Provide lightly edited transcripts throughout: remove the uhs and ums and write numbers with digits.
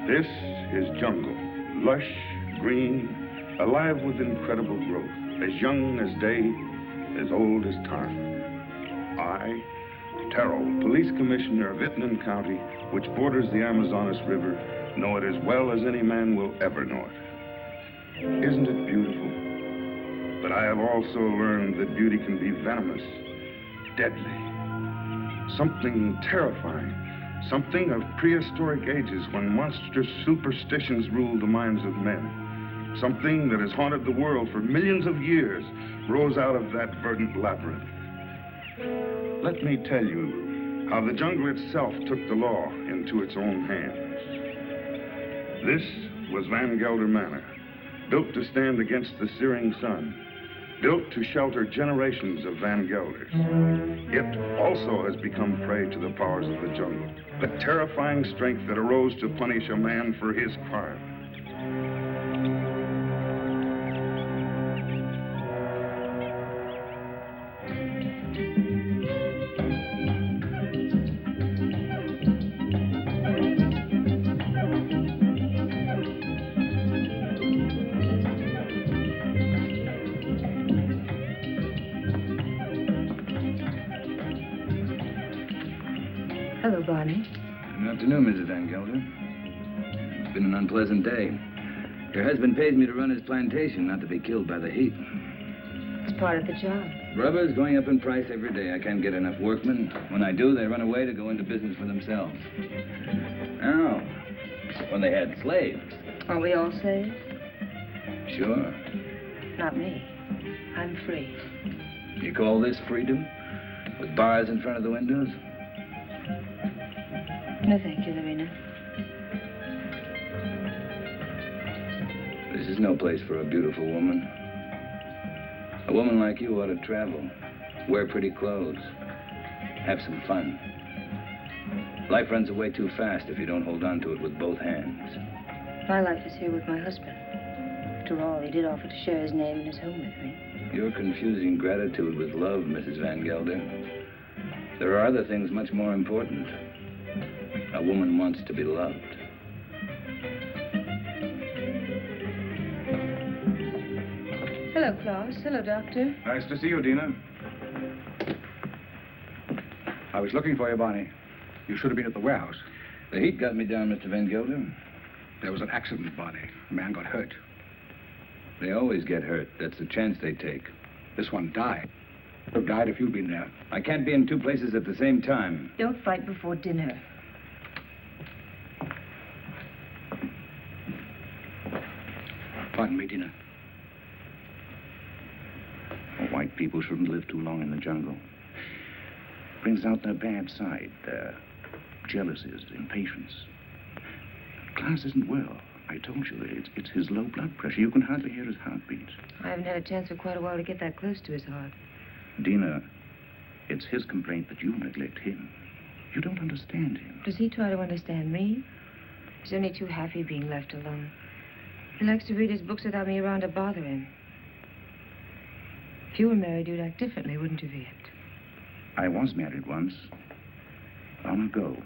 This is jungle, lush, green, alive with incredible growth, as young as day, as old as time. I, Terrell, police commissioner of Itnan County, which borders the Amazonas River, know it as well as any man will ever know it. Isn't it beautiful? But I have also learned that beauty can be venomous, deadly, something terrifying. Something of prehistoric ages when monstrous superstitions ruled the minds of men. Something that has haunted the world for millions of years rose out of that verdant labyrinth. Let me tell you how the jungle itself took the law into its own hands. This was Van Gelder Manor, built to stand against the searing sun, built to shelter generations of Van Gelders. It also has become prey to the powers of the jungle, the terrifying strength that arose to punish a man for his crime. Hello, Barney. Good afternoon, Mrs. Van Gelder. It's been an unpleasant day. Your husband pays me to run his plantation, not to be killed by the heat. It's part of the job. Rubber's going up in price every day. I can't get enough workmen. When I do, they run away to go into business for themselves. Now, when they had slaves. Are we all slaves? Sure. Not me. I'm free. You call this freedom? With bars in front of the windows? No, thank you, Lorena. This is no place for a beautiful woman. A woman like you ought to travel, wear pretty clothes, have some fun. Life runs away too fast if you don't hold on to it with both hands. My life is here with my husband. After all, he did offer to share his name and his home with me. You're confusing gratitude with love, Mrs. Van Gelder. There are other things much more important. A woman wants to be loved. Hello, Klaus. Hello, Doctor. Nice to see you, Dina. I was looking for you, Barney. You should have been at the warehouse. The heat got me down, Mr. Van Gelder. There was an accident, Barney. A man got hurt. They always get hurt. That's the chance they take. This one died. Would have died if you'd been there. I can't be in two places at the same time. Don't fight before dinner. Pardon me, Dina. White people shouldn't live too long in the jungle. Brings out their bad side, their jealousies, impatience. Clarence isn't well. I told you, it's his low blood pressure. You can hardly hear his heartbeat. I haven't had a chance for quite a while to get that close to his heart. Dina, it's his complaint that you neglect him. You don't understand him. Does he try to understand me? He's only too happy being left alone. He likes to read his books without me around to bother him. If you were married, you'd act differently, wouldn't you, Viet? I was married once. Long ago.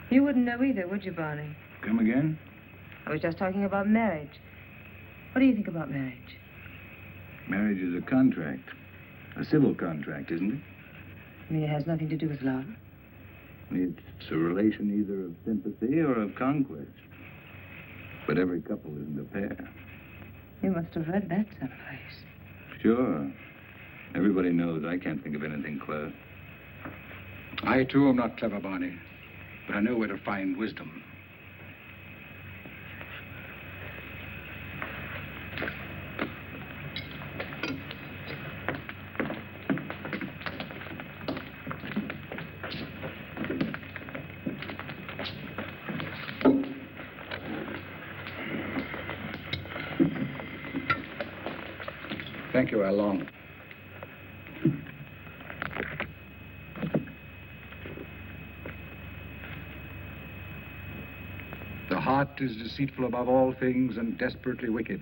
You wouldn't know either, would you, Barney? Come again? I was just talking about marriage. What do you think about marriage? Marriage is a contract. A civil contract, isn't it? I mean, it has nothing to do with love. It's a relation either of sympathy or of conquest. But every couple isn't a pair. You must have read that someplace. Sure. Everybody knows I can't think of anything clever. I, too, am not clever, Barney. but I know where to find wisdom. Thank you, Along. The heart is deceitful above all things and desperately wicked.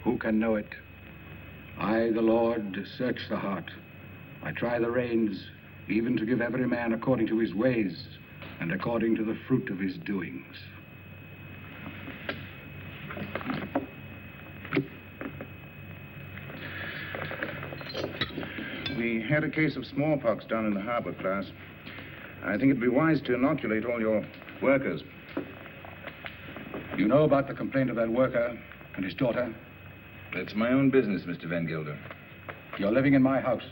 Who can know it? I, the Lord, search the heart. I try the reins, even to give every man according to his ways and according to the fruit of his doings. We had a case of smallpox down in the harbor, class. I think it'd be wise to inoculate all your workers. You know about the complaint of that worker and his daughter? That's my own business, Mr. Van Gelder. You're living in my house.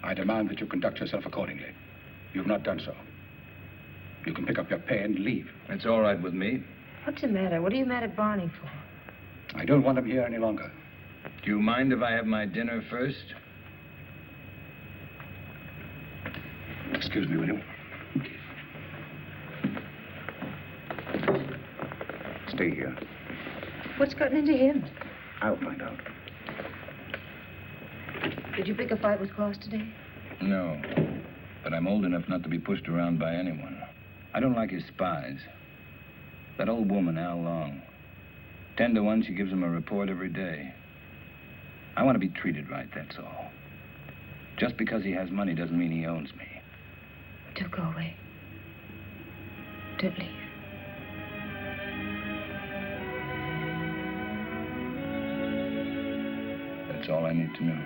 I demand that you conduct yourself accordingly. You've not done so. You can pick up your pay and leave. It's all right with me. What's the matter? What are you mad at Barney for? I don't want him here any longer. Do you mind if I have my dinner first? Excuse me, will you? Stay here. What's gotten into him? I'll find out. Did you pick a fight with Claus today? No, but I'm old enough not to be pushed around by anyone. I don't like his spies. That old woman, Al Long. 10 to 1, she gives him a report every day. I want to be treated right, that's all. Just because he has money doesn't mean he owns me. Don't go away. Don't leave. That's all I need to know.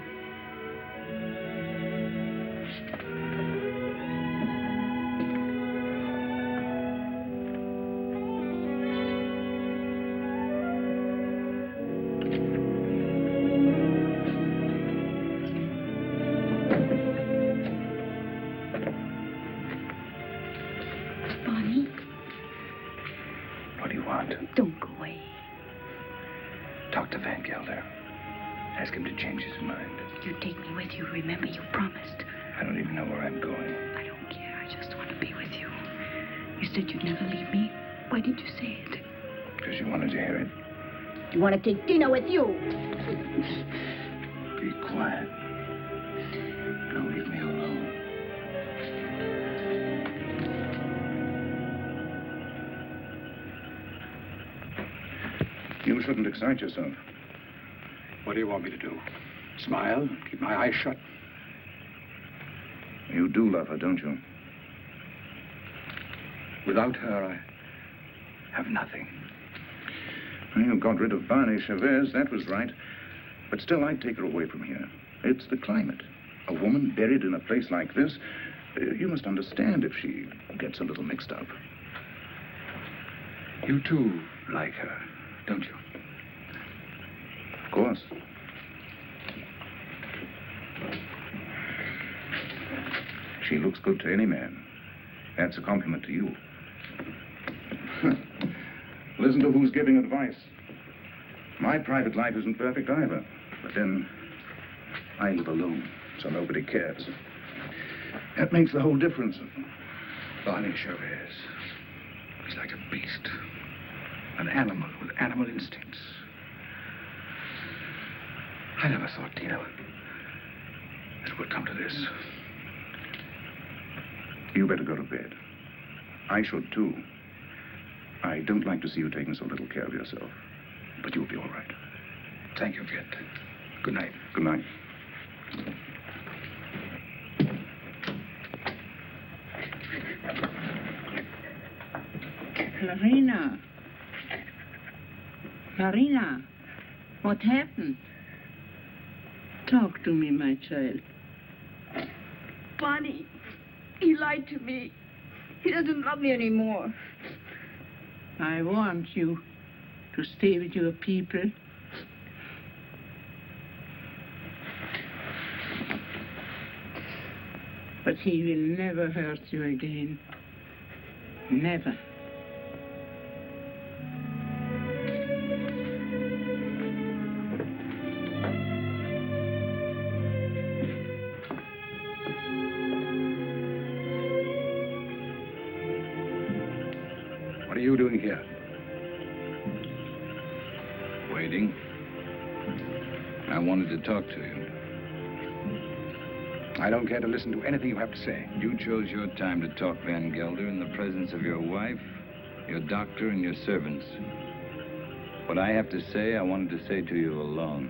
Bonnie, What do you want? don't go away. Talk to Van Gelder. Ask him to change his mind. You take me with you. Remember, you promised. I don't even know where I'm going. I don't care. I just want to be with you. You said you'd never leave me. Why did you say it? Because you wanted to hear it. You want to take dinner with you? Be quiet. Don't leave me alone. You shouldn't excite yourself. What do you want me to do? Smile? Keep my eyes shut? You do love her, don't you? Without her, I have nothing. Well, you got rid of Barney Chavez. That was right. But still, I'd take her away from here. It's the climate. A woman buried in a place like this, you must understand if she gets a little mixed up. You too like her, don't you? Of course. She looks good to any man. That's a compliment to you. Listen to who's giving advice. My private life isn't perfect either. But then, I live alone, so nobody cares. That makes the whole difference. Barney Chavez. He's like a beast. An animal with animal instincts. I never thought, Tino, it would come to this. You better go to bed. I should, too. I don't like to see you taking so little care of yourself. But you'll be all right. Thank you, Kit. Good night. Good night. Larina. Larina, what happened? Talk to me, my child. Bonnie, he lied to me. He doesn't love me anymore. I want you to stay with your people. But he will never hurt you again. Never. What are you doing here? Waiting. I wanted to talk to you. I don't care to listen to anything you have to say. You chose your time to talk, Van Gelder, in the presence of your wife, your doctor, and your servants. What I have to say, I wanted to say to you alone.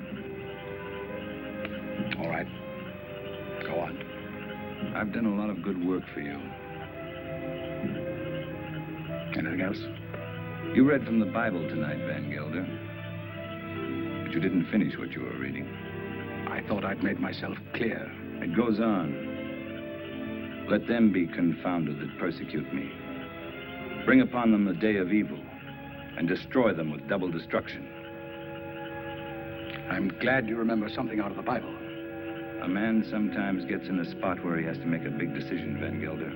All right. Go on. I've done a lot of good work for you. Anything else? You read from the Bible tonight, Van Gelder. But you didn't finish what you were reading. I thought I'd made myself clear. It goes on. Let them be confounded that persecute me. Bring upon them the day of evil, and destroy them with double destruction. I'm glad you remember something out of the Bible. A man sometimes gets in a spot where he has to make a big decision, Van Gelder.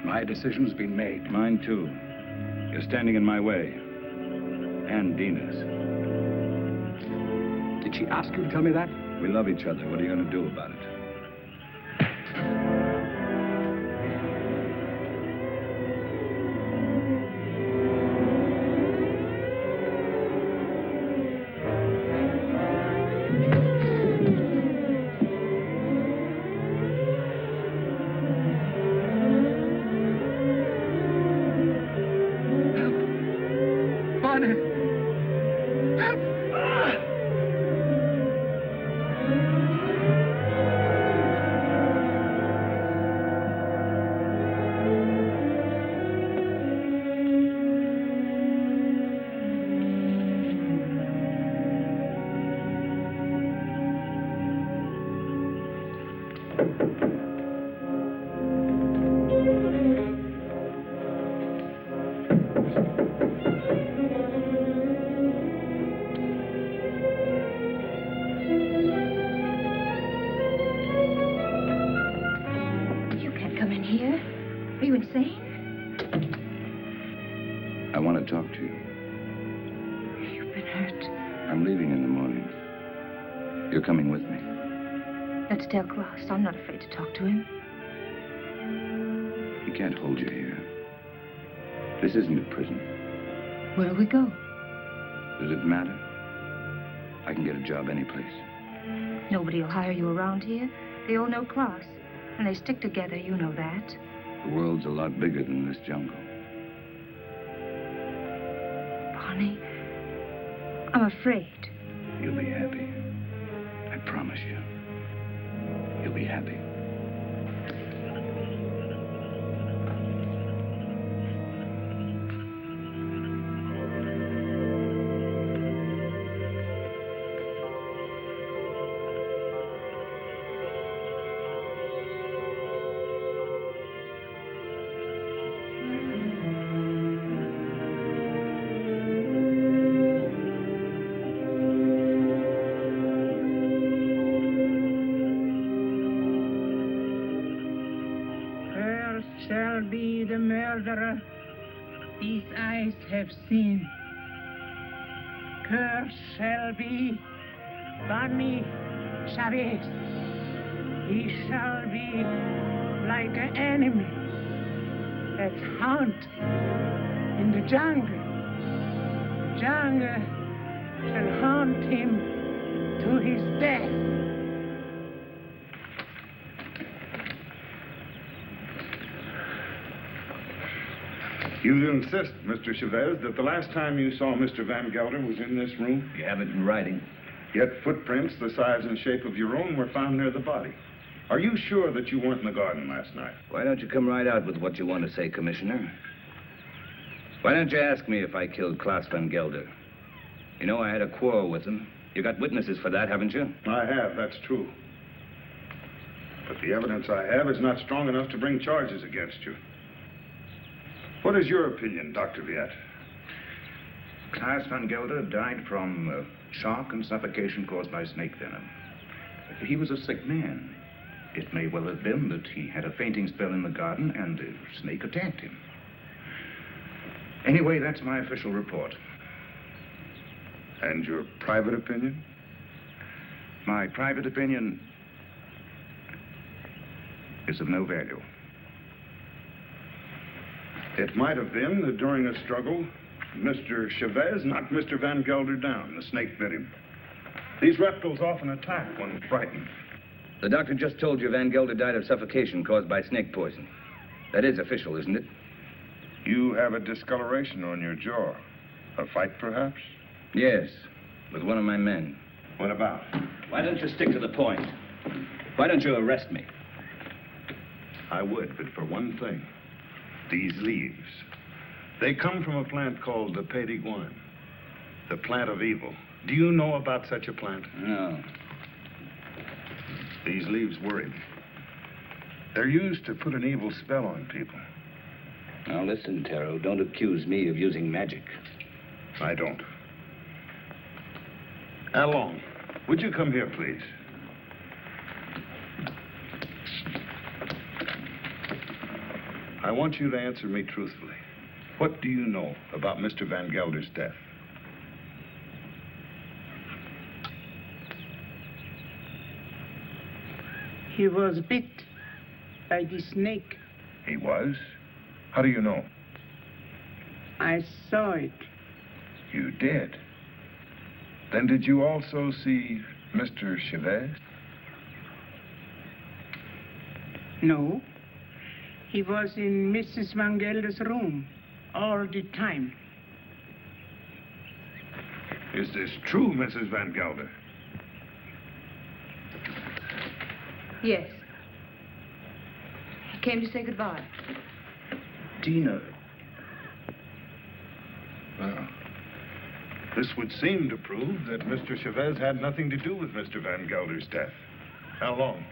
My decision's been made. Mine, too. You're standing in my way. And Dina's. Did she ask you to tell me that? We love each other. What are you going to do about it? I want to talk to you. You've been hurt. I'm leaving in the morning. You're coming with me. Let's tell Klaus. I'm not afraid to talk to him. He can't hold you here. This isn't a prison. Where'll we go? Does it matter? I can get a job anyplace. Nobody will hire you around here. They all know Klaus. And they stick together, you know that. The world's a lot bigger than this jungle. Bonnie, I'm afraid. You'll be happy. I promise you. You'll be happy. Shall be the murderer these eyes have seen. Cursed shall be Bonnie Chavez. He shall be like an enemy that's haunt in the jungle. Jungle shall haunt him to his death. You insist, Mr. Chavez, that the last time you saw Mr. Van Gelder was in this room? You have it in writing. Yet footprints the size and shape of your own were found near the body. Are you sure that you weren't in the garden last night? Why don't you come right out with what you want to say, Commissioner? Why don't you ask me if I killed Klaus Van Gelder? You know I had a quarrel with him. You got witnesses for that, haven't you? I have, that's true. But the evidence I have is not strong enough to bring charges against you. What is your opinion, Dr. Viet? Klaus Van Gelder died from shock and suffocation caused by snake venom. He was a sick man. It may well have been that he had a fainting spell in the garden and the snake attacked him. Anyway, that's my official report. And your private opinion? My private opinion is of no value. It might have been that during a struggle, Mr. Chavez knocked Mr. Van Gelder down. The snake bit him. These reptiles often attack when frightened. The doctor just told you Van Gelder died of suffocation caused by snake poison. That is official, isn't it? You have a discoloration on your jaw. A fight, perhaps? Yes, with one of my men. What about? Why don't you stick to the point? Why don't you arrest me? I would, but for one thing. These leaves. They come from a plant called the Pied d'Iguane, the plant of evil. Do you know about such a plant? No. These leaves worry me. They're used to put an evil spell on people. Now listen, Taro, don't accuse me of using magic. I don't. Along, would you come here, please? I want you to answer me truthfully. What do you know about Mr. Van Gelder's death? He was bit by the snake. He was? How do you know? I saw it. You did? Then did you also see Mr. Chavez? No. He was in Mrs. Van Gelder's room all the time. Is this true, Mrs. Van Gelder? Yes. He came to say goodbye. Tina. Well, this would seem to prove that Mr. Chavez had nothing to do with Mr. Van Gelder's death. How long?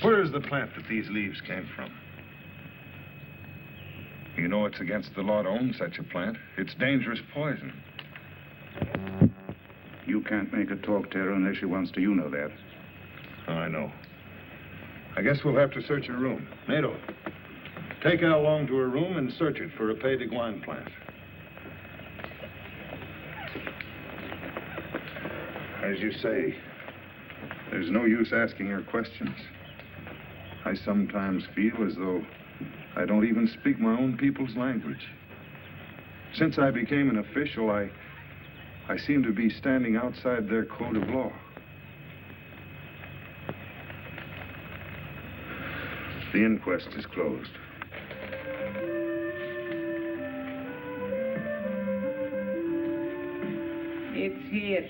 Where is the plant that these leaves came from? You know it's against the law to own such a plant. It's dangerous poison. You can't make her talk, Tara, unless she wants to. You know that. Oh, I know. I guess we'll have to search her room. Nato, take Al along to her room and search it for a Pied d'Iguane plant. As you say, there's no use asking her questions. I sometimes feel as though I don't even speak my own people's language. Since I became an official, I seem to be standing outside their code of law. The inquest is closed. It's here,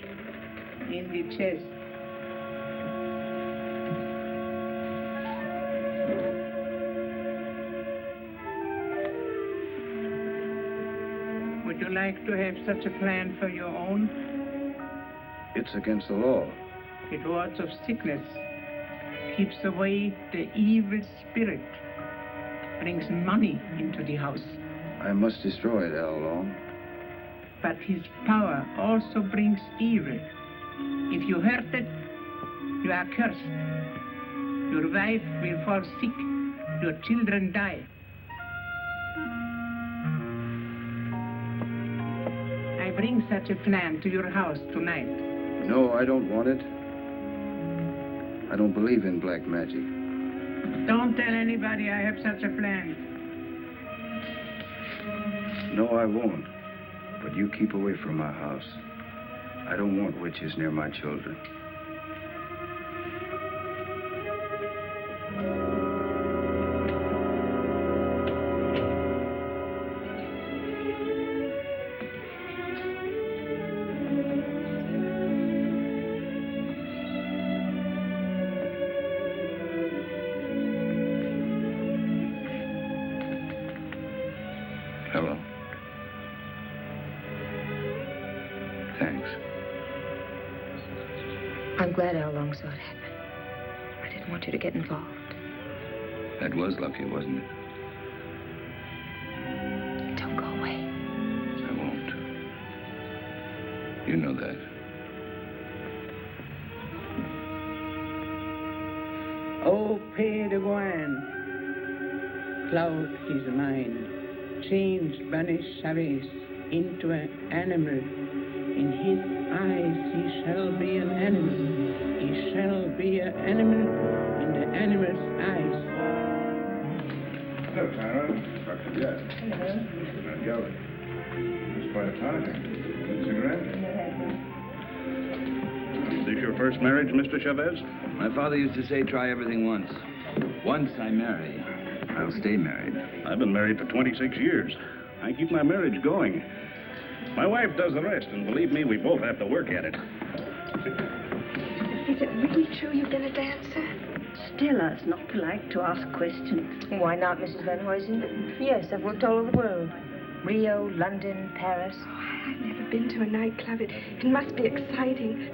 in the chest. Would you like to have such a plan for your own? It's against the law. It wards off sickness, keeps away the evil spirit, brings money into the house. I must destroy it, Al Long. But his power also brings evil. If you hurt it, you are cursed. Your wife will fall sick, your children die. I bring such a plan to your house tonight. No, I don't want it. I don't believe in black magic. Don't tell anybody I have such a plan. No, I won't. But you keep away from my house. I don't want witches near my children. Hello. Thanks. I'm glad Al Long saw it happen. I didn't want you to get involved. That was lucky, wasn't it? Don't go away. I won't. You know that. Oh, Pied d'Iguane, cloud his mind, changed, banished Chavez into an animal. In his eyes he shall be an animal. He shall be an animal in the animal's eyes. Hello, Clara. Dr. Jett. Hello. Not Geldy. It's quite a time. Cigarette? Is this your first marriage, Mr. Chavez? My father used to say, try everything once. Once I marry, I'll stay married. I've been married for 26 years. I keep my marriage going. My wife does the rest, and believe me, we both have to work at it. Is it really true you've been a dancer? Stella, it's not polite to ask questions. Why not, Mrs. Van Huysen? Yes, I've worked all over the world. Rio, London, Paris. Oh, I've never been to a nightclub. It must be exciting.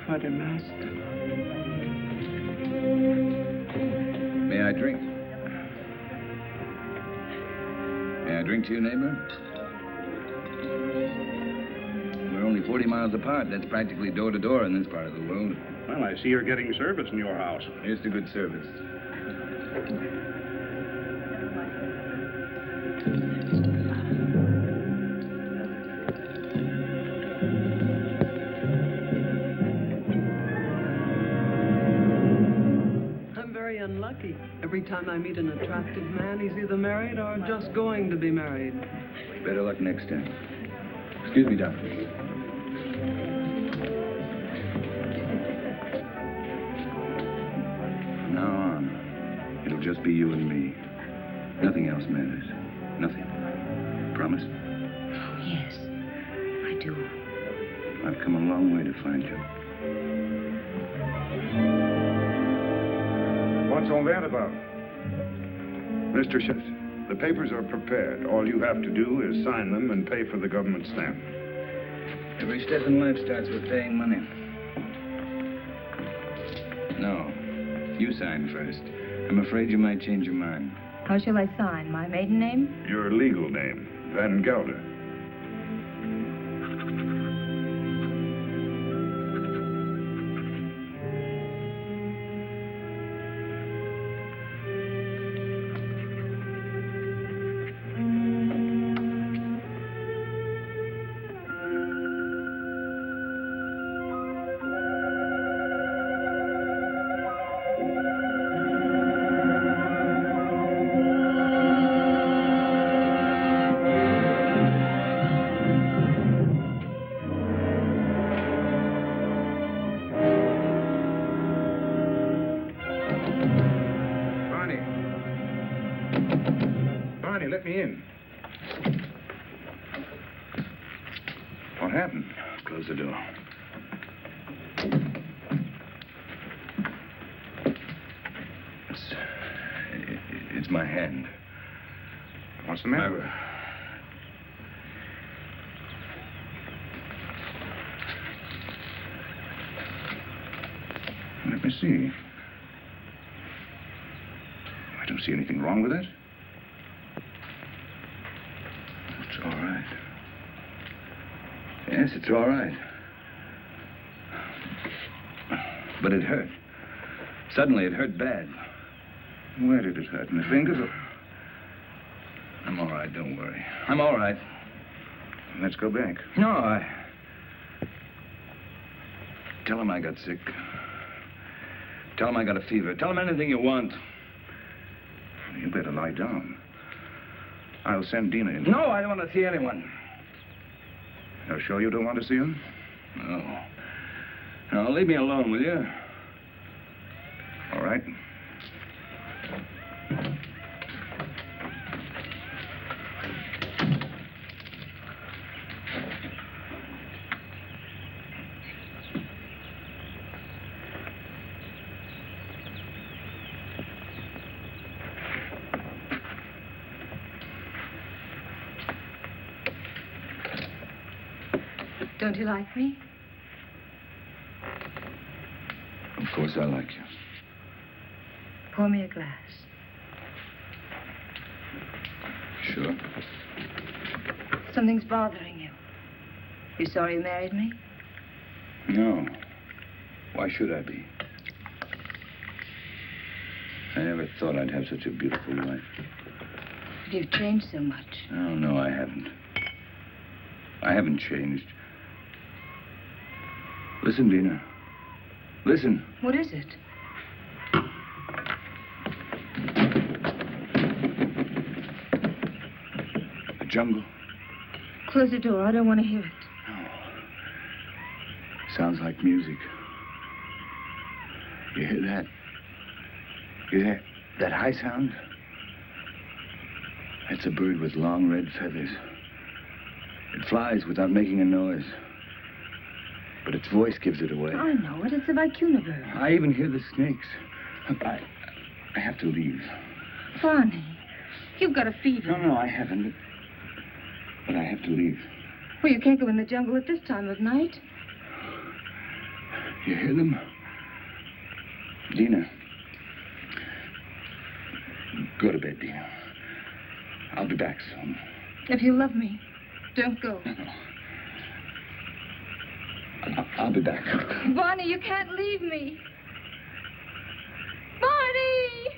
For the master. May I drink? May I drink to you, neighbor? We're only 40 miles apart. That's practically door to door in this part of the world. Well, I see you're getting service in your house. Here's to good service. Unlucky. Every time I meet an attractive man, he's either married or just going to be married. Better luck next time. Excuse me, Doctor. From now on, it'll just be you and me. Nothing else matters. Nothing. Promise? Oh, yes, I do. I've come a long way to find you. What's all that about? Mr. Schiff, the papers are prepared. All you have to do is sign them and pay for the government stamp. Every step in life starts with paying money. No, you sign first. I'm afraid you might change your mind. How shall I sign? My maiden name? Your legal name, Van Gelder. Let me in. What happened? Close the door. It's my hand. What's the matter? Let me see. I don't see anything wrong with it. It's all right. Yes, it's all right. But it hurt. Suddenly, it hurt bad. Where did it hurt? In the fingers? I'm all right, don't worry. I'm all right. Let's go back. No, Tell him I got sick. Tell him I got a fever. Tell him anything you want. You better lie down. I'll send Dina in. No, I don't want to see anyone. You're sure you don't want to see him? No. No, leave me alone, will you? All right. Don't you like me? Of course I like you. Pour me a glass. Sure. Something's bothering you. You sorry you married me? No. Why should I be? never thought I'd have such a beautiful wife. But you've changed so much. Oh, no, I haven't. I haven't changed. Listen, Dina. Listen. What is it? The jungle. Close the door. I don't want to hear it. No. Sounds like music. You hear that? You hear that high sound? That's a bird with long red feathers. It flies without making a noise. But its voice gives it away. I know it. It's a vicuna bird. I even hear the snakes. Look, I have to leave. Barney, you've got a fever. No, I haven't. But I have to leave. Well, you can't go in the jungle at this time of night. You hear them? Dina. Go to bed, Dina. I'll be back soon. If you love me, don't go. I'll be back. Barney, you can't leave me. Barney!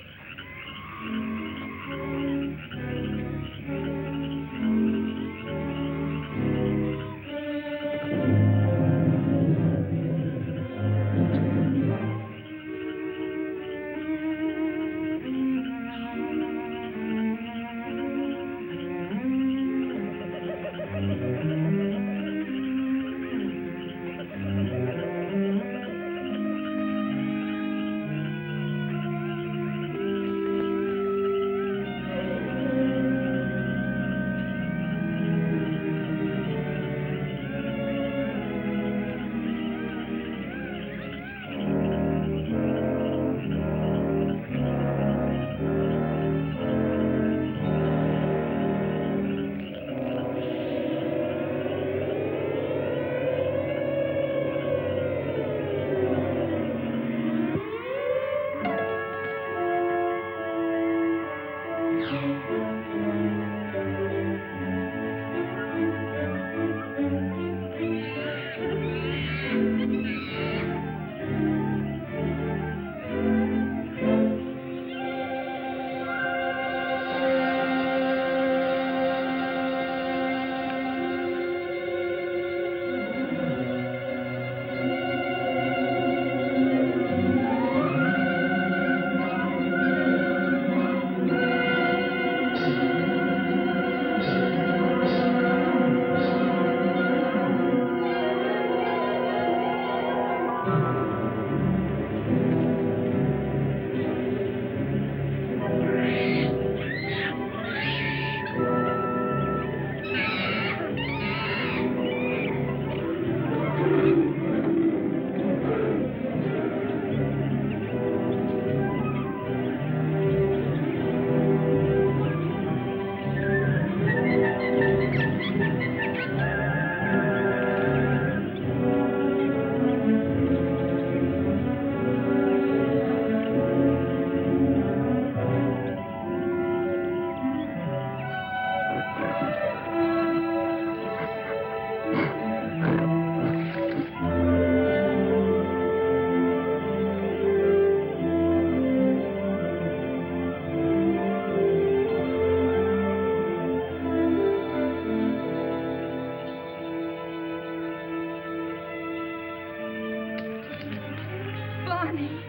Barney,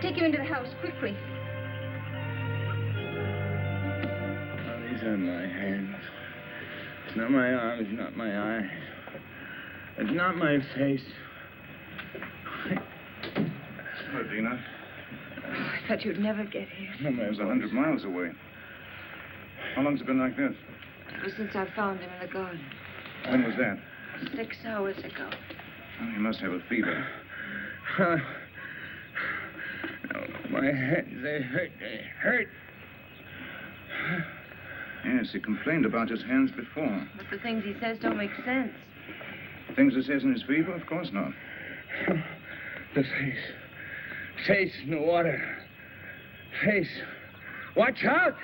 take him into the house, quickly. Oh, these are my hands. It's not my arms, not my eyes. It's not my face. Hello, Dina. I thought you'd never get here. No, man, it was 100 miles away. How long's it been like this? Ever since I found him in the garden. When was that? 6 hours ago. Oh, he must have a fever. No, my hands, they hurt. They hurt. Yes, he complained about his hands before. But the things he says don't make sense. Things he says in his fever? Of course not. The face. Face in the water. Face. Watch out!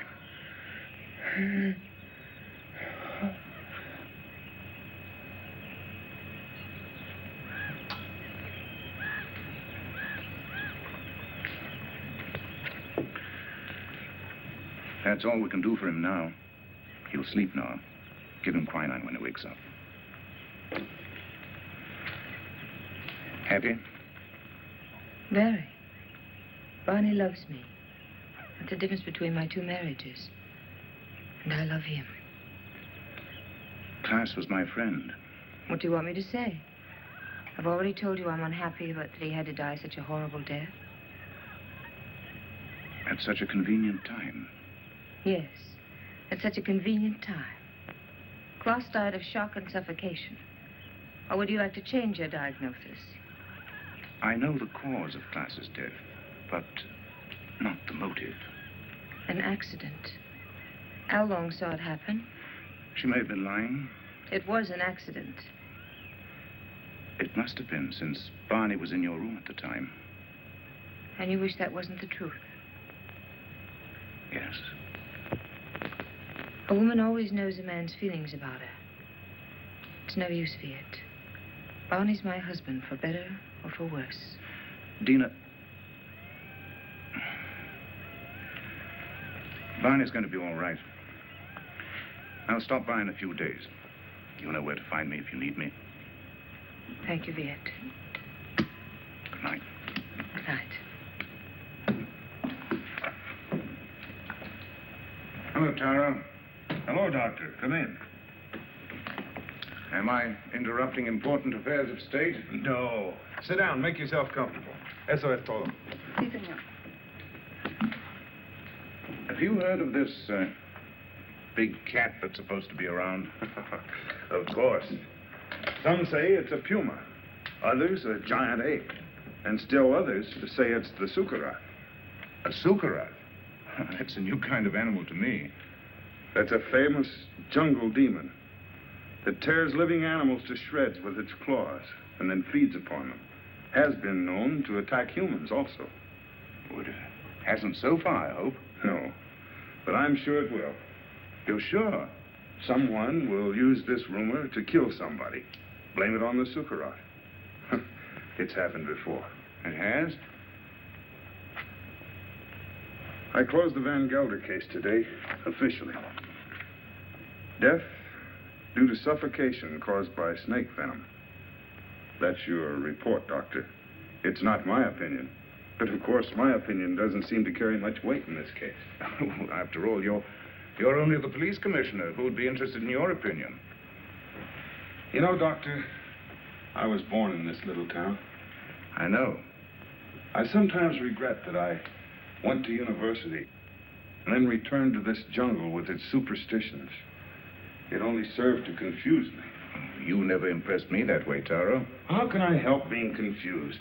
That's all we can do for him now. He'll sleep now. Give him quinine when he wakes up. Happy? Very. Barney loves me. That's the difference between my 2 marriages. And I love him. Klaas was my friend. What do you want me to say? I've already told you I'm unhappy about that he had to die such a horrible death. At such a convenient time. Yes, at such a convenient time. Klaas died of shock and suffocation. Or would you like to change your diagnosis? I know the cause of Klaas's death, but not the motive. An accident. How long saw it happen? She may have been lying. It was an accident. It must have been, since Barney was in your room at the time. And you wish that wasn't the truth? Yes. A woman always knows a man's feelings about her. It's no use, Viet. Barney's my husband, for better or for worse. Dina. Barney's going to be all right. I'll stop by in a few days. You'll know where to find me if you need me. Thank you, Viet. Good night. Good night. Hello, Tara. Hello, Doctor. Come in. Am I interrupting important affairs of state? No. Sit down. Make yourself comfortable. Eso es todo. Sí, señor. Have you heard of this big cat that's supposed to be around? Of course. Some say it's a puma. Others a giant ape. And still others say it's the sukarat. A sukarat? That's a new kind of animal to me. That's a famous jungle demon that tears living animals to shreds with its claws and then feeds upon them. Has been known to attack humans also. Well, it hasn't so far, I hope. No, but I'm sure it will. You're sure? Someone will use this rumor to kill somebody. Blame it on the sukarat. It's happened before. It has? I closed the Van Gelder case today, officially. Death due to suffocation caused by snake venom. That's your report, Doctor. It's not my opinion. But of course, my opinion doesn't seem to carry much weight in this case. After all, you're only the police commissioner. Who would be interested in your opinion? You know, Doctor, I was born in this little town. I know. I sometimes regret that I went to university and then returned to this jungle with its superstitions. It only served to confuse me. You never impressed me that way, Taro. How can I help being confused?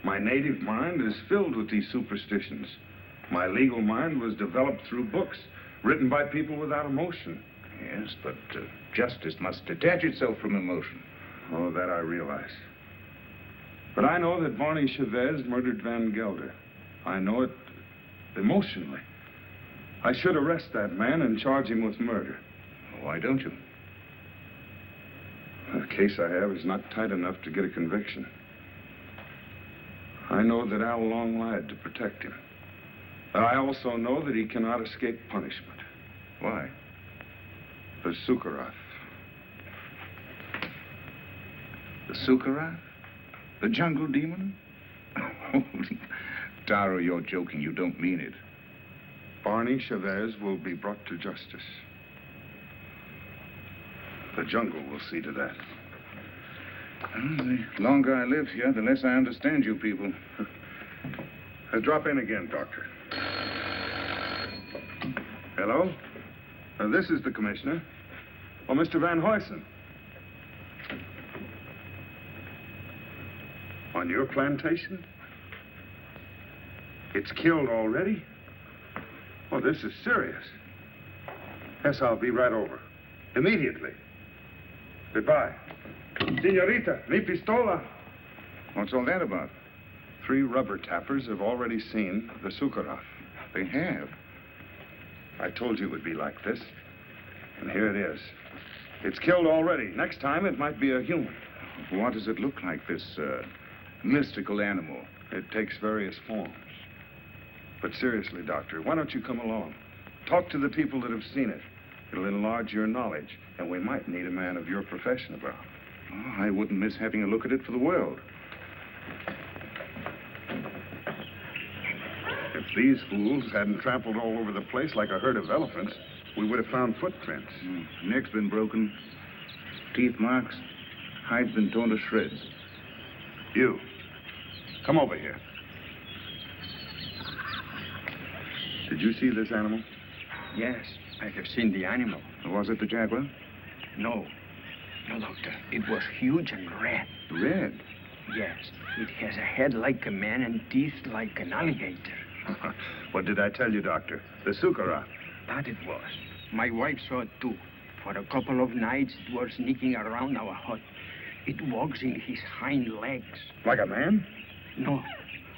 My native mind is filled with these superstitions. My legal mind was developed through books written by people without emotion. Yes, but justice must detach itself from emotion. Oh, that I realize. But I know that Barney Chavez murdered Van Gelder. I know it emotionally. I should arrest that man and charge him with murder. Why don't you? The case I have is not tight enough to get a conviction. I know that Al Long lied to protect him. I also know that he cannot escape punishment. Why? The Sukarat. The Sukarat? The jungle demon? Taro, you're joking. You don't mean it. Barney Chavez will be brought to justice. The jungle will see to that. Well, the longer I live here, the less I understand you people. Drop in again, Doctor. Hello? This is the commissioner. Oh, Mr. Van Huysen. On your plantation? It's killed already? Oh, this is serious. Yes, I'll be right over. Immediately. Goodbye. Senorita, mi pistola. What's all that about? 3 rubber tappers have already seen the Sukarat. They have? I told you it would be like this. And here it is. It's killed already. Next time, it might be a human. What does it look like, this mystical animal? It takes various forms. But seriously, Doctor, why don't you come along? Talk to the people that have seen it. It'll enlarge your knowledge, and we might need a man of your profession about. Oh, I wouldn't miss having a look at it for the world. If these fools hadn't trampled all over the place like a herd of elephants, we would have found footprints. Neck's been broken, teeth marks, hide's been torn to shreds. You, come over here. Did you see this animal? Yes, I have seen the animal. Was it the jaguar? No. No, Doctor. It was huge and red. Red? Yes. It has a head like a man and teeth like an alligator. What did I tell you, Doctor? The sukarat. That it was. My wife saw it too. For a couple of nights, it was sneaking around our hut. It walks in his hind legs. Like a man? No,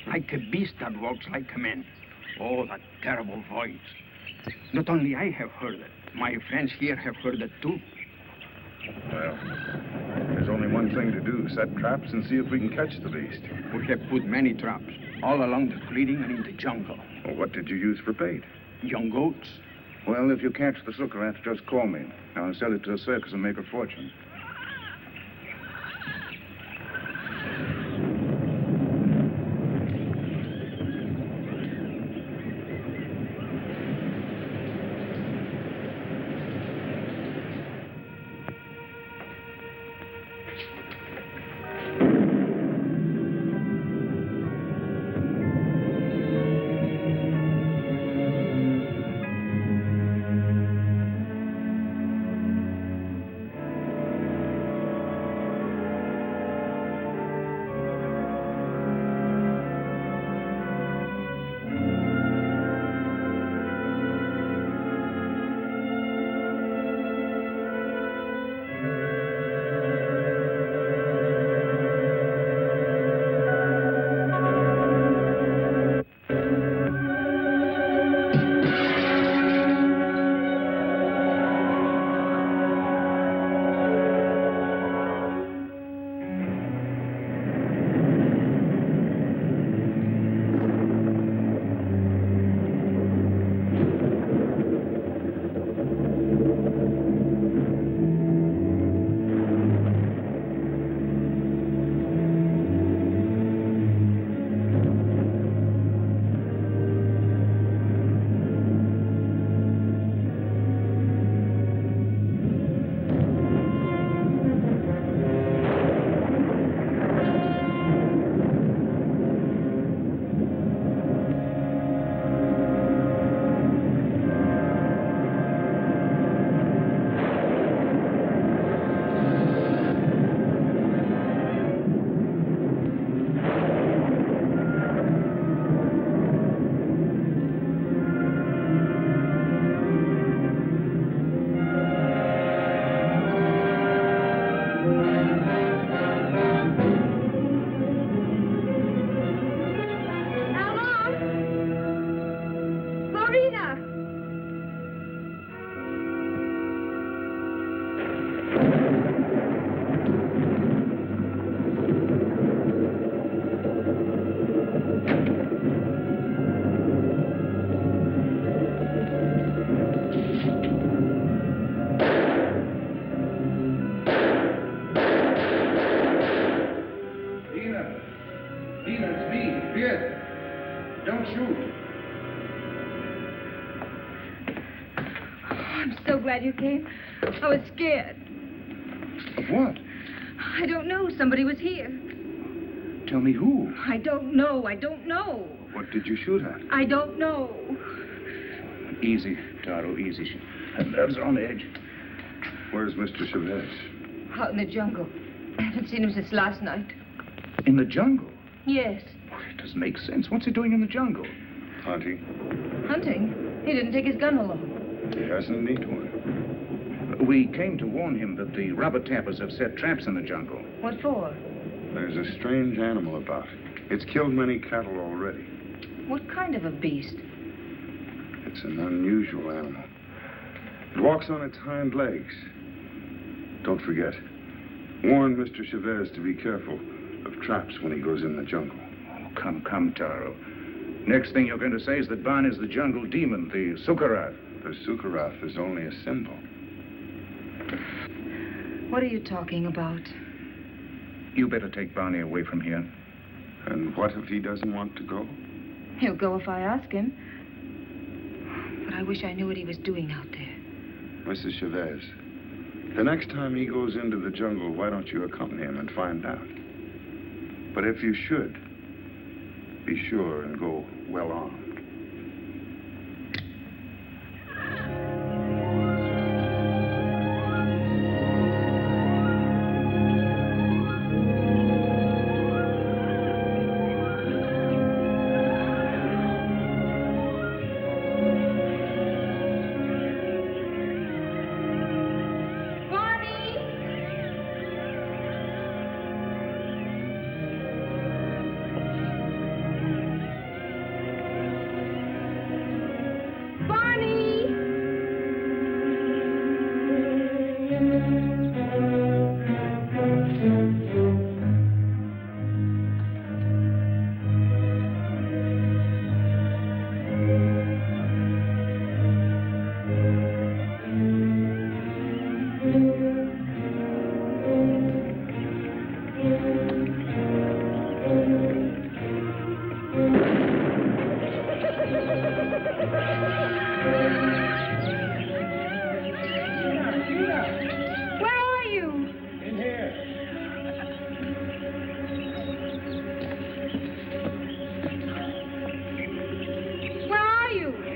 like a beast that walks like a man. Oh, that terrible voice. Not only I have heard it, my friends here have heard it too. Well, there's only one thing to do. Set traps and see if we can catch the beast. We have put many traps, all along the clearing and in the jungle. Well, what did you use for bait? Young goats. Well, if you catch the sukarat, just call me. I'll sell it to a circus and make a fortune. Glad you came. I was scared. What? I don't know. Somebody was here. Tell me who? I don't know. I don't know. What did you shoot at? I don't know. Easy, Taro, easy. Nerves are on edge. Where's Mr. Chavez? Out in the jungle. I haven't seen him since last night. In the jungle? Yes. Well, it doesn't make sense. What's he doing in the jungle? Hunting. Hunting? He didn't take his gun along. He hasn't need one. We came to warn him that the rubber tappers have set traps in the jungle. What for? There's a strange animal about. It's killed many cattle already. What kind of a beast? It's an unusual animal. It walks on its hind legs. Don't forget. Warn Mr. Chavez to be careful of traps when he goes in the jungle. Oh, come, Taro. Next thing you're going to say is that Ban is the jungle demon, the sukarat, The Sukkarath is only a symbol. What are you talking about? You better take Barney away from here. And what if he doesn't want to go? He'll go if I ask him. But I wish I knew what he was doing out there. Mrs. Chavez, the next time he goes into the jungle, why don't you accompany him and find out? But if you should, be sure and go well armed.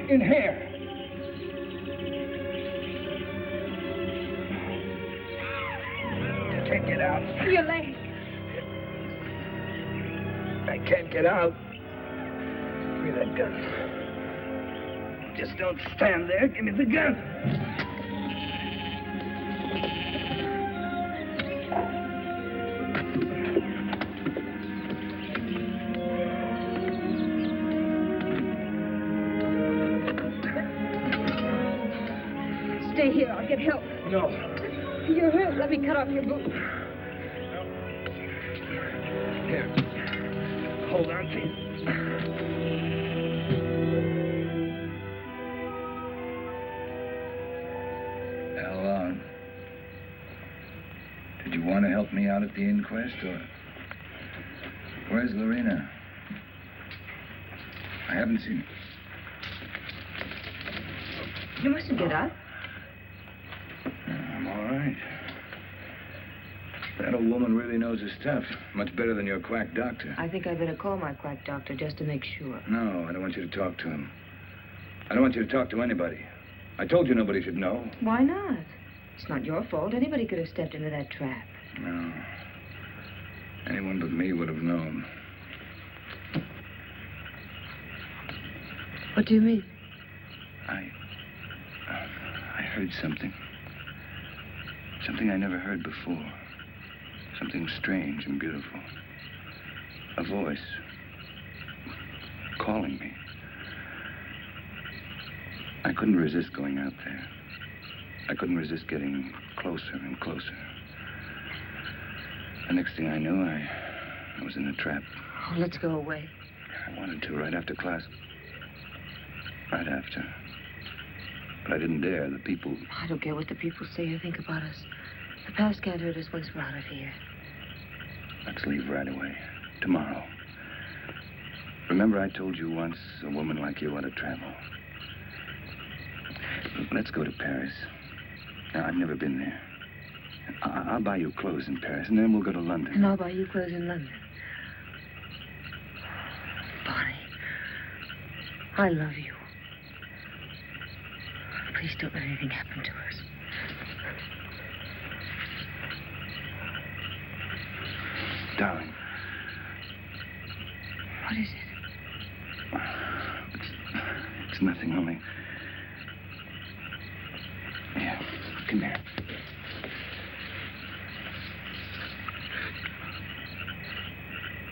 In here. I can't get out. Your leg. I can't get out. Give me that gun. Just don't stand there. Give me the gun. Stay here. I'll get help. No. You're hurt. Let me cut off your boot. Here. Hold on, please. Well, did you want to help me out at the inquest, or... Where's Lorena? I haven't seen her. You mustn't get up. I'm all right. That old woman really knows her stuff. Much better than your quack doctor. I think I better call my quack doctor just to make sure. No, I don't want you to talk to him. I don't want you to talk to anybody. I told you nobody should know. Why not? It's not your fault. Anybody could have stepped into that trap. No. Anyone but me would have known. What do you mean? I heard something. Something I never heard before. Something strange and beautiful. A voice calling me. I couldn't resist going out there. I couldn't resist getting closer and closer. The next thing I knew, I was in a trap. Oh, let's go away. I wanted to right after class. Right after. But I didn't dare. The people... I don't care what the people say or think about us. The past can't hurt us once we're out of here. Let's leave right away. Tomorrow. Remember I told you once a woman like you ought to travel. Let's go to Paris. Now, I've never been there. I'll buy you clothes in Paris, and then we'll go to London. And I'll buy you clothes in London. Bonnie, I love you. Please don't let anything happen to us. Darling. What is it? It's nothing, only... Yeah, come here.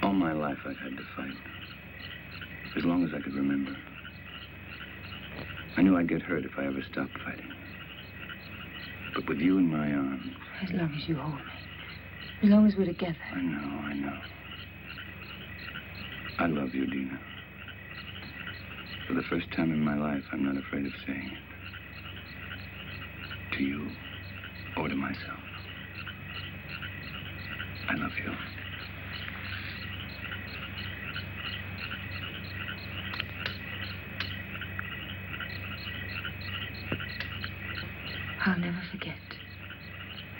All my life I've had to fight. As long as I could remember. I knew I'd get hurt if I ever stopped fighting. But with you in my arms... As long as you hold me. As long as we're together. I know. I love you, Dina. For the first time in my life, I'm not afraid of saying it. to you or to myself. I love you. I'll never forget.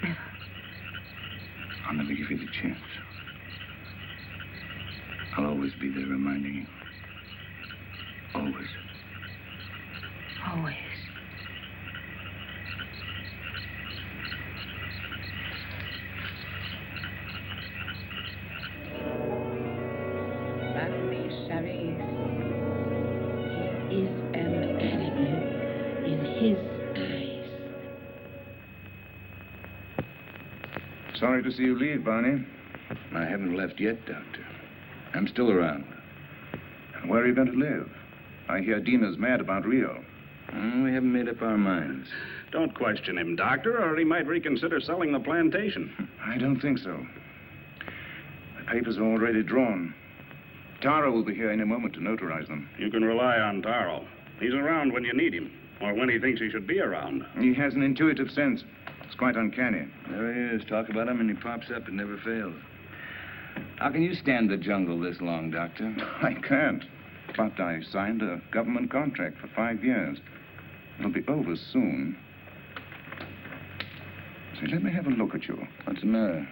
Never. I'll never give you the chance. I'll always be there reminding you. Always. Always. He is an animal in his eyes. Sorry to see you leave, Barney. I haven't left yet, Doctor. I'm still around. Where are you going to live? I hear Dina's mad about Rio. We haven't made up our minds. Don't question him, Doctor, or he might reconsider selling the plantation. I don't think so. The papers are already drawn. Taro will be here any moment to notarize them. You can rely on Taro. He's around when you need him, or when he thinks he should be around. He has an intuitive sense. It's quite uncanny. There he is. Talk about him and he pops up and never fails. How can you stand the jungle this long, Doctor? I can't. But I signed a government contract for 5 years. It'll be over soon. Say, let me have a look at you. What's the matter?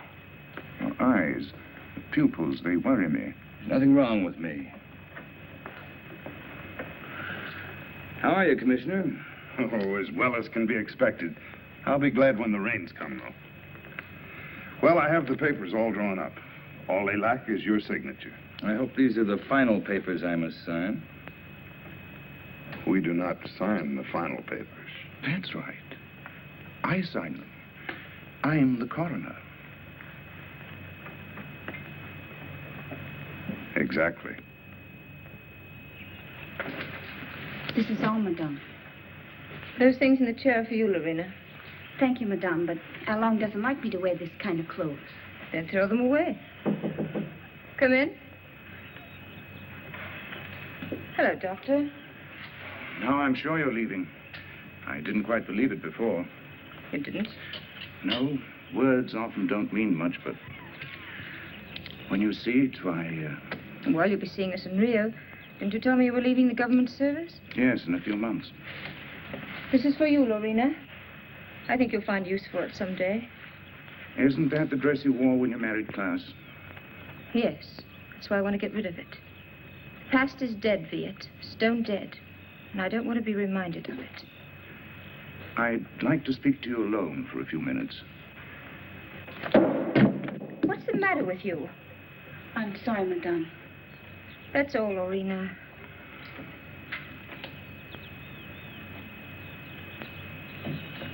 Your eyes, the pupils, they worry me. Nothing wrong with me. How are you, Commissioner? Oh, as well as can be expected. I'll be glad when the rains come, though. Well, I have the papers all drawn up. All they lack is your signature. I hope these are the final papers I must sign. We do not sign the final papers. That's right. I sign them. I'm the coroner. Exactly. This is all, madame. Those things in the chair are for you, Lorena. Thank you, madame, but Along doesn't like me to wear this kind of clothes. Then throw them away. Come in. Hello, Doctor. Now I'm sure you're leaving. I didn't quite believe it before. You didn't? No, words often don't mean much, but when you see it, why, Well, you'll be seeing us in Rio. Didn't you tell me you were leaving the government service? yes, in a few months. This is for you, Lorena. I think you'll find use for it someday. Isn't that the dress you wore when you married Klaus? Yes. That's why I want to get rid of it. The past is dead, Viet. Stone dead. And I don't want to be reminded of it. I'd like to speak to you alone for a few minutes. What's the matter with you? I'm sorry, madame. That's all, Lorena.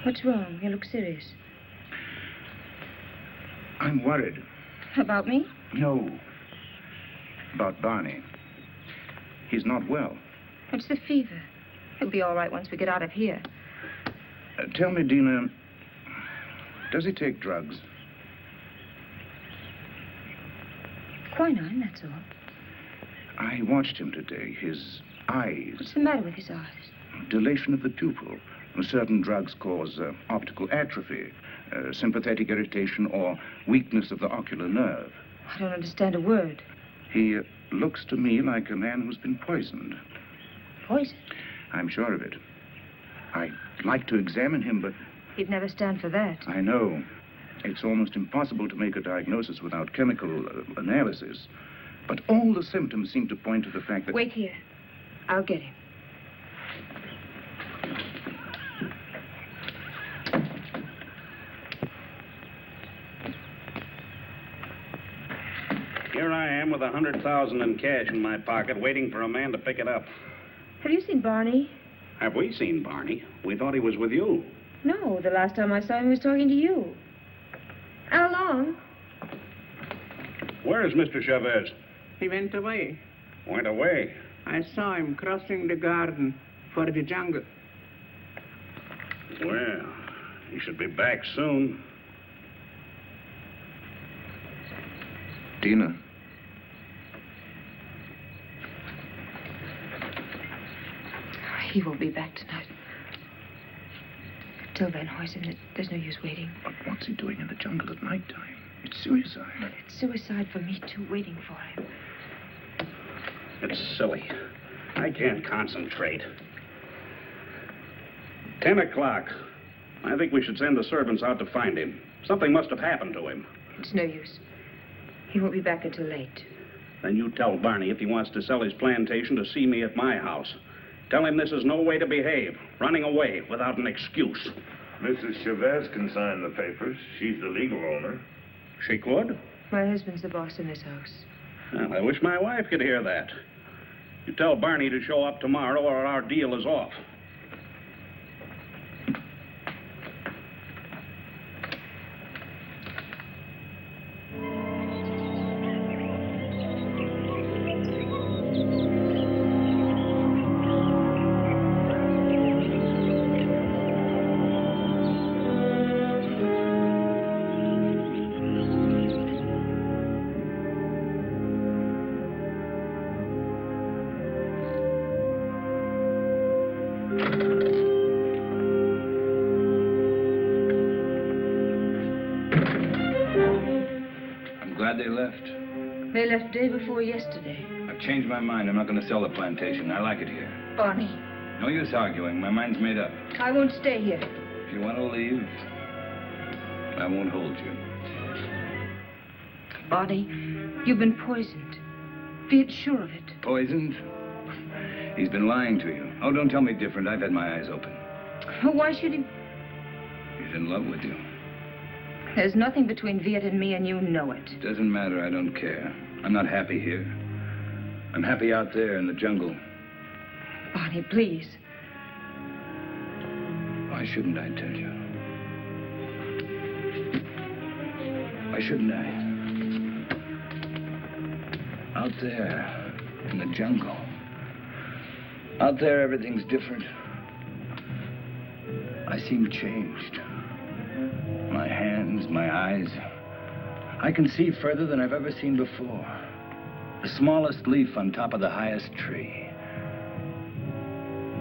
What's wrong? You look serious. I'm worried. About me? No. About Barney. He's not well. It's the fever. He'll be all right once we get out of here. Tell me, Dina, does he take drugs? Quinine, that's all. I watched him today. His eyes. What's the matter with his eyes? Dilation of the pupil. Certain drugs cause optical atrophy, sympathetic irritation, or weakness of the ocular nerve. I don't understand a word. He looks to me like a man who's been poisoned. Poison? I'm sure of it. I'd like to examine him, but... He'd never stand for that. I know. It's almost impossible to make a diagnosis without chemical analysis. But all the symptoms seem to point to the fact that... Wait here. I'll get him. Here I am with $100,000 in cash in my pocket, waiting for a man to pick it up. Have you seen Barney? Have we seen Barney? We thought he was with you. No, the last time I saw him, he was talking to you. How long? Where is Mr. Chavez? He went away. Went away. I saw him crossing the garden for the jungle. Well, he should be back soon. Dina. He will be back tonight. Tell Van Huysen that there's no use waiting. But what's he doing in the jungle at nighttime? It's suicide. It's suicide for me, too, waiting for him. It's silly. I can't concentrate. 10 o'clock. I think we should send the servants out to find him. Something must have happened to him. It's no use. He won't be back until late. Then you tell Barney if he wants to sell his plantation to see me at my house. Tell him this is no way to behave, running away without an excuse. Mrs. Chavez can sign the papers. She's the legal owner. She could? My husband's the boss in this house. Well, I wish my wife could hear that. You tell Barney to show up tomorrow or our deal is off. They left. They left day before yesterday. I've changed my mind. I'm not going to sell the plantation. I like it here. Barney. No use arguing. My mind's made up. I won't stay here. If you want to leave, I won't hold you. Barney, you've been poisoned. Be sure of it. Poisoned? He's been lying to you. Oh, don't tell me different. I've had my eyes open. Why should he? He's in love with you. There's nothing between Viet and me, and you know it. Doesn't matter. I don't care. I'm not happy here. I'm happy out there in the jungle. Barney, please. Why shouldn't I tell you? Why shouldn't I? Out there in the jungle. Out there, everything's different. I seem changed. My hands, my eyes. I can see further than I've ever seen before. The smallest leaf on top of the highest tree.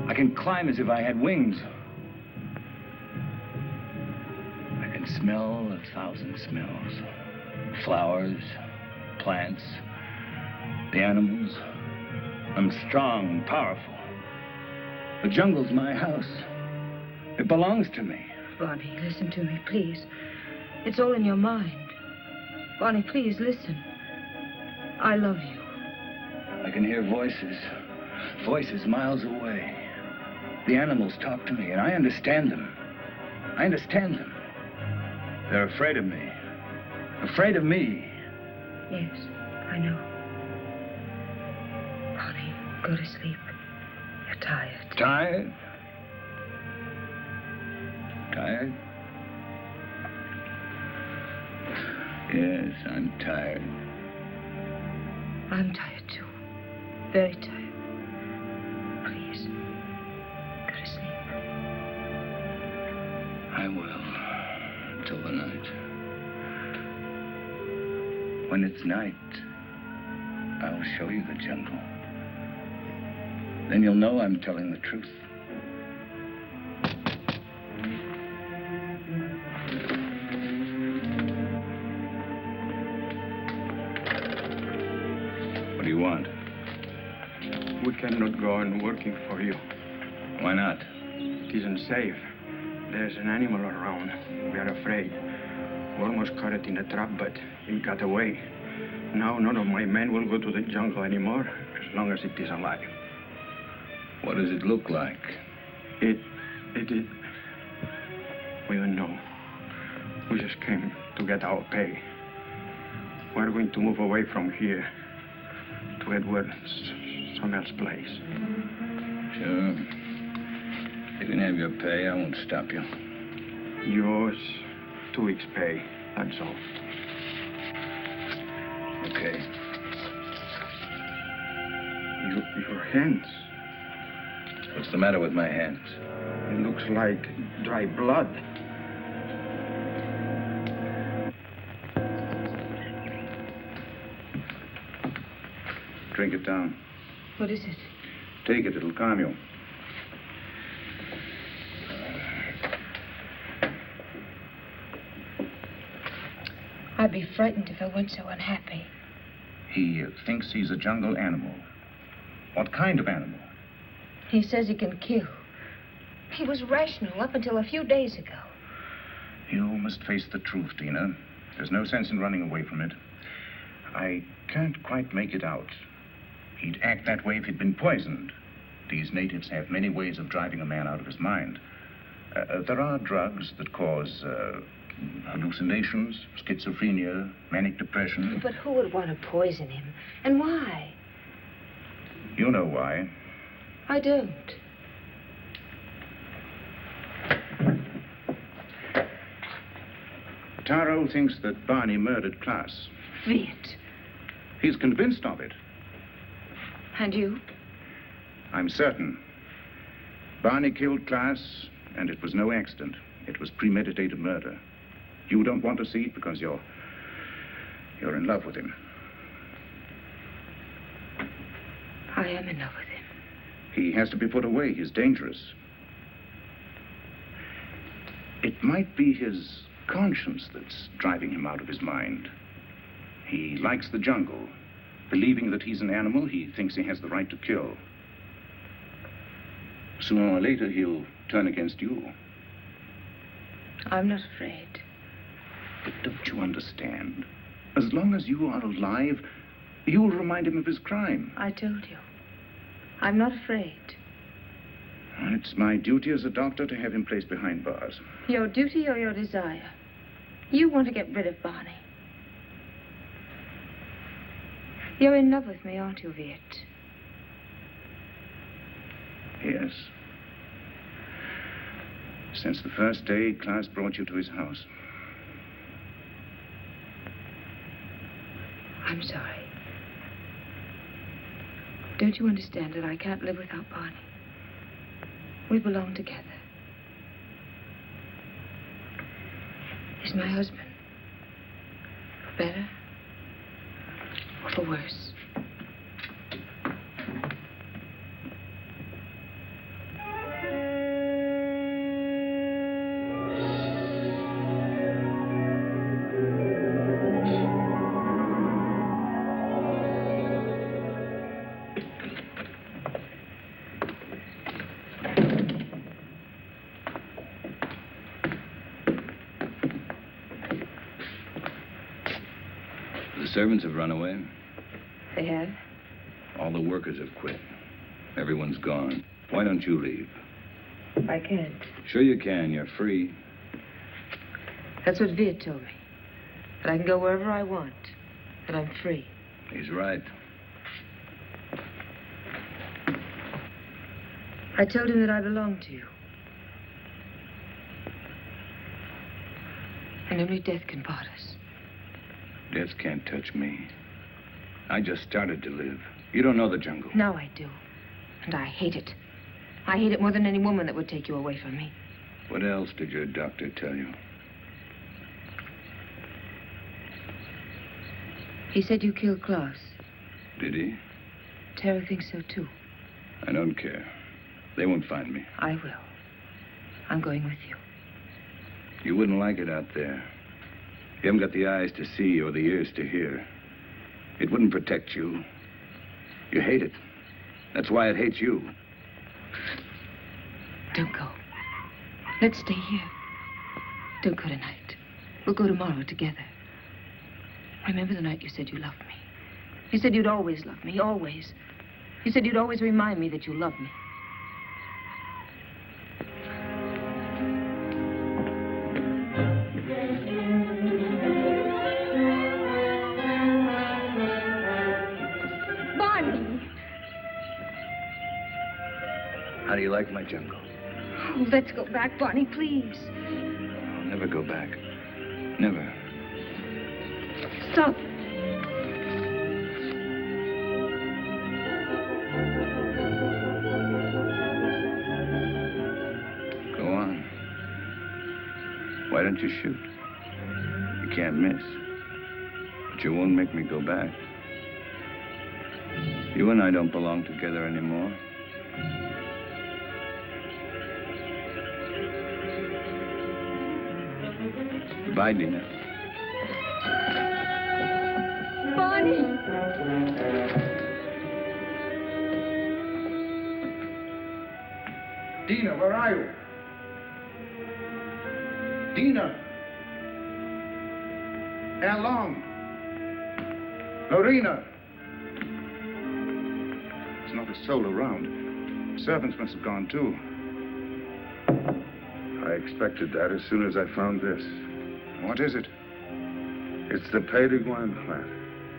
I can climb as if I had wings. I can smell 1,000 smells. Flowers, plants, the animals. I'm strong, powerful. The jungle's my house. It belongs to me. Barney, listen to me, please. It's all in your mind. Barney, please, listen. I love you. I can hear voices. Voices miles away. The animals talk to me, and I understand them. I understand them. They're afraid of me. Afraid of me. Yes, I know. Barney, go to sleep. You're tired. Tired? Tired? Yes, I'm tired. I'm tired, too. Very tired. Please, go to sleep. I will, till the night. When it's night, I'll show you the jungle. Then you'll know I'm telling the truth. What do you want? We cannot go on working for you. Why not? It isn't safe. There's an animal around. We are afraid. We almost caught it in a trap, but it got away. Now none of my men will go to the jungle anymore, as long as it is alive. What does it look like? It is... We don't know. We just came to get our pay. We're going to move away from here to Edward, some else place. Sure. You can have your pay. I won't stop you. Yours, 2 weeks' pay. That's all. Okay. Your hands. What's the matter with my hands? It looks like dry blood. Drink it down. What is it? Take it. It'll calm you. I'd be frightened if I weren't so unhappy. He thinks he's a jungle animal. What kind of animal? He says he can kill. He was rational up until a few days ago. You must face the truth, Tina. There's no sense in running away from it. I can't quite make it out. He'd act that way if he'd been poisoned. These natives have many ways of driving a man out of his mind. There are drugs that cause hallucinations, schizophrenia, manic depression. But who would want to poison him? And why? You know why. I don't. Taro thinks that Barney murdered Klaas. Viet. He's convinced of it. And you? I'm certain. Barney killed Klaas, and it was no accident. It was premeditated murder. You don't want to see it because you're in love with him. I am in love with him. He has to be put away. He's dangerous. It might be his conscience that's driving him out of his mind. He likes the jungle. Believing that he's an animal, he thinks he has the right to kill. Sooner or later, he'll turn against you. I'm not afraid. But don't you understand? As long as you are alive, you'll remind him of his crime. I told you. I'm not afraid. It's my duty as a doctor to have him placed behind bars. Your duty or your desire? You want to get rid of Barney. You're in love with me, aren't you, Viet? Yes. Since the first day Klaas brought you to his house. I'm sorry. Don't you understand that I can't live without Barney? We belong together. He's my husband. For better or for worse. The servants have run away. They have? All the workers have quit. Everyone's gone. Why don't you leave? I can't. Sure you can. You're free. That's what Viet told me. That I can go wherever I want. That I'm free. He's right. I told him that I belong to you. And only death can part us. Death can't touch me. I just started to live. You don't know the jungle. Now I do. And I hate it. I hate it more than any woman that would take you away from me. What else did your doctor tell you? He said you killed Klaas. Did he? Tara thinks so, too. I don't care. They won't find me. I will. I'm going with you. You wouldn't like it out there. You haven't got the eyes to see or the ears to hear. It wouldn't protect you. You hate it. That's why it hates you. Don't go. Let's stay here. Don't go tonight. We'll go tomorrow together. Remember the night you said you loved me? You said you'd always love me, always. You said you'd always remind me that you loved me. How do you like my jungle? Oh, let's go back, Barney, please. I'll never go back. Never. Stop. Go on. Why don't you shoot? You can't miss. But you won't make me go back. You and I don't belong together anymore. Goodbye, Dina. Dina, where are you? Dina! How long? Lorena! There's not a soul around. Servants must have gone too. I expected that as soon as I found this. What is it? It's the Pays de Guine plant.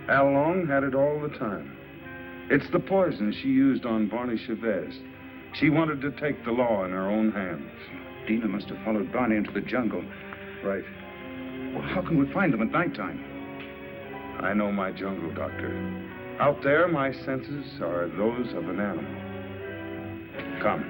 Al Long had it all the time. It's the poison she used on Barney Chavez. She wanted to take the law in her own hands. Dina must have followed Barney into the jungle. Right. Well, how can we find them at nighttime? I know my jungle, Doctor. Out there, my senses are those of an animal. Come.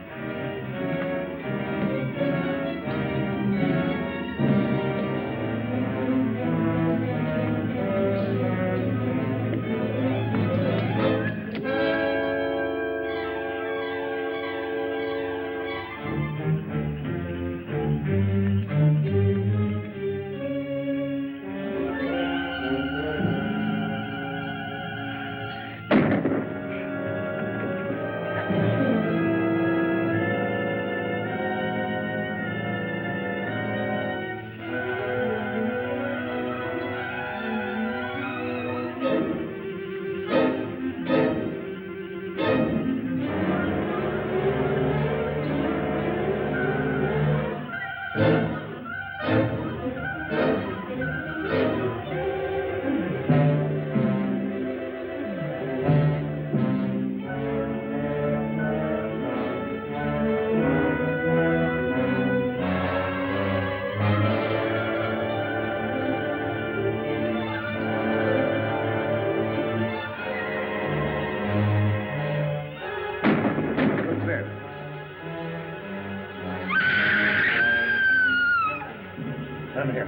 Come here.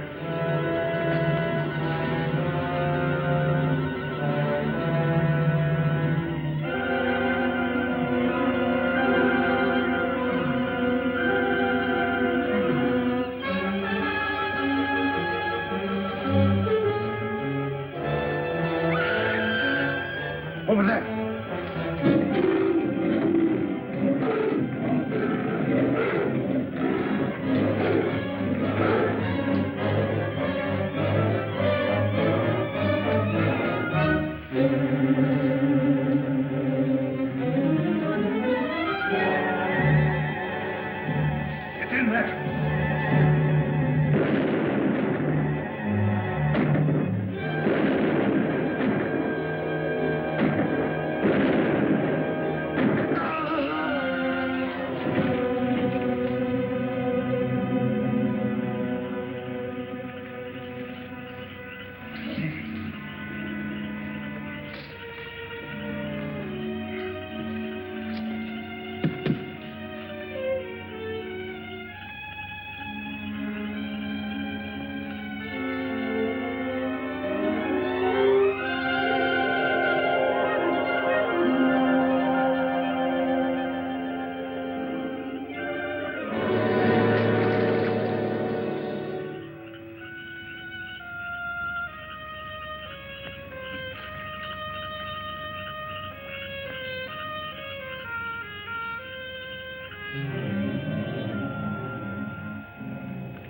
Over there.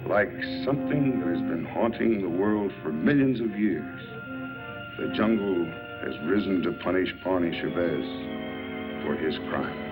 Like something that has been haunting the world for millions of years, the jungle has risen to punish Barney Chavez for his crime.